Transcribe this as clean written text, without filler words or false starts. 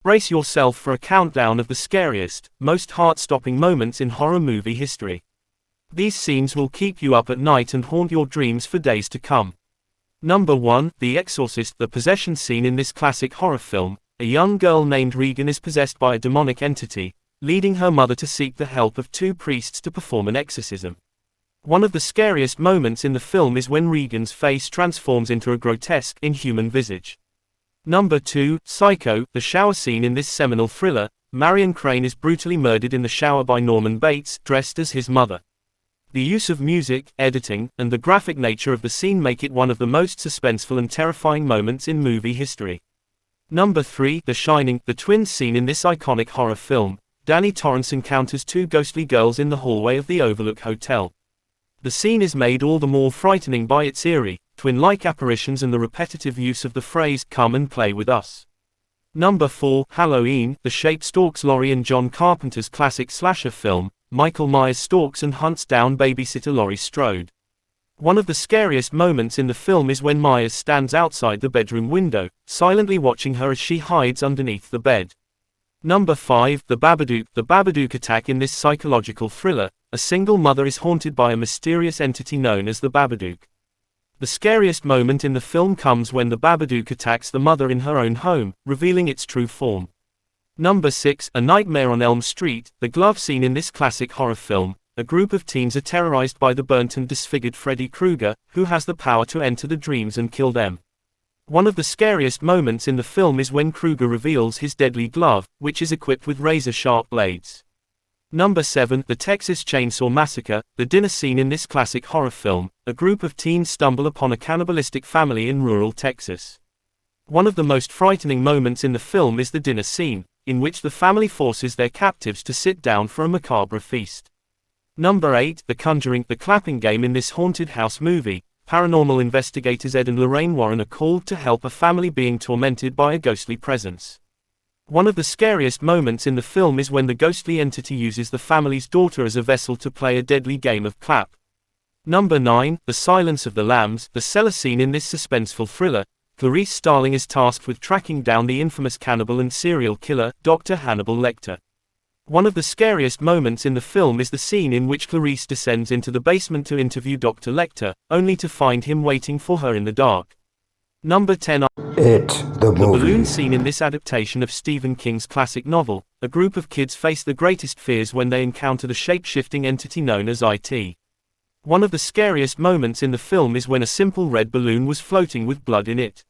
Brace yourself for a countdown of the scariest, most heart-stopping moments in horror movie history. These scenes will keep you up at night and haunt your dreams for days to come. Number 1, The Exorcist. The possession scene in this classic horror film. A young girl named Regan is possessed by a demonic entity, leading her mother to seek the help of two priests to perform an exorcism. One of the scariest moments in the film is when Regan's face transforms into a grotesque, inhuman visage. Number 2, Psycho. The shower scene in this seminal thriller. Marion Crane is brutally murdered in the shower by Norman Bates, dressed as his mother. The use of music, editing, and the graphic nature of the scene make it one of the most suspenseful and terrifying moments in movie history. Number 3, The Shining. The twins scene in this iconic horror film. Danny Torrance encounters two ghostly girls in the hallway of the Overlook Hotel. The scene is made all the more frightening by its eerie, twin-like apparitions and the repetitive use of the phrase, "Come and play with us." Number 4, Halloween. The Shape stalks Laurie in John Carpenter's classic slasher film. Michael Myers stalks and hunts down babysitter Laurie Strode. One of the scariest moments in the film is when Myers stands outside the bedroom window, silently watching her as she hides underneath the bed. Number 5, The Babadook. The Babadook attack. In this psychological thriller, a single mother is haunted by a mysterious entity known as the Babadook. The scariest moment in the film comes when the Babadook attacks the mother in her own home, revealing its true form. Number 6, A Nightmare on Elm Street. The glove scene in this classic horror film. A group of teens are terrorized by the burnt and disfigured Freddy Krueger, who has the power to enter the dreams and kill them. One of the scariest moments in the film is when Krueger reveals his deadly glove, which is equipped with razor-sharp blades. Number 7, The Texas Chainsaw Massacre. The dinner scene in this classic horror film. A group of teens stumble upon a cannibalistic family in rural Texas. One of the most frightening moments in the film is the dinner scene, in which the family forces their captives to sit down for a macabre feast. Number 8, The Conjuring. The clapping game. In this haunted house movie, paranormal investigators Ed and Lorraine Warren are called to help a family being tormented by a ghostly presence. One of the scariest moments in the film is when the ghostly entity uses the family's daughter as a vessel to play a deadly game of clap. Number 9, The Silence of the Lambs. The cellar scene in this suspenseful thriller. Clarice Starling is tasked with tracking down the infamous cannibal and serial killer, Dr. Hannibal Lecter. One of the scariest moments in the film is the scene in which Clarice descends into the basement to interview Dr. Lecter, only to find him waiting for her in the dark. Number 10, the balloon scene. In this adaptation of Stephen King's classic novel, a group of kids face the greatest fears when they encounter the shape-shifting entity known as IT. One of the scariest moments in the film is when a simple red balloon was floating with blood in it.